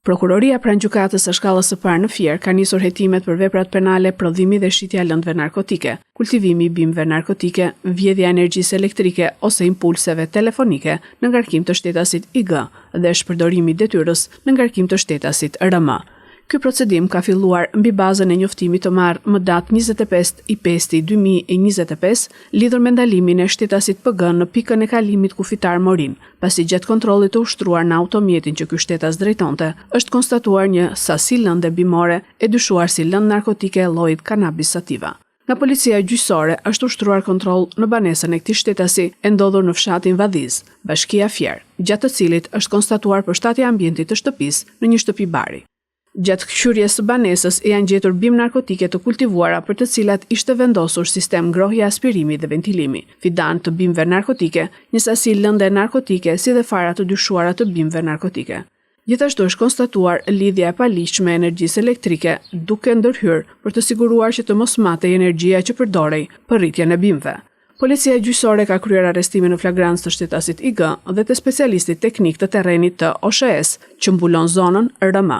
Prokuroria pranë gjykatës së shkallës së parë në Fier ka nisur hetimet për veprat penale prodhimi dhe shitja lëndëve narkotike, kultivimi i bimëve narkotike, vjedhja e energjisë elektrike ose impulseve telefonike në ngarkim të shtetasit IG dhe shpërdorimi i detyrës në ngarkim të shtetasit RM. Ky procedim ka filluar mbi bazën e njoftimit të marrë më datë 25/5/2025 lidhur me ndalimin e shtetasit PG në pikën e kalimit kufitar Morin, pasi gjatë kontrollit të ushtruar në automjetin që ky shtetas drejtonte, është konstatuar një sasi lëndë bimore e dyshuar si lëndë narkotike e llojit cannabis sativa. Nga policia gjyqësore është ushtruar kontroll në banesën e këtij shtetasi e ndodhur në fshatin Vadhiz, bashkia Fier, gjatë të cilit është konstatuar përshtatje e ambientit të shtëpisë në një shtëpi bari. Gjatë këshyrjes së banesës janë gjetur bimë narkotike të kultivuara për të cilat ishte vendosur sistem ngrohje aspirimi dhe ventilimi, fidan të bimëve narkotike, një sasi lënde narkotike si dhe fara të dyshuara të bimëve narkotike. Gjithashtu është konstatuar lidhja e paligjshme e energjisë elektrike, duke ndërhyrë për të siguruar që të mos matej energjia që përdorej për rritjen e bimëve. Policia gjyqësore ka kryer arrestimin në flagrancë të shtetasit IG dhe të specialistit teknik të terrenit të OSHS që mbulon zonën RM.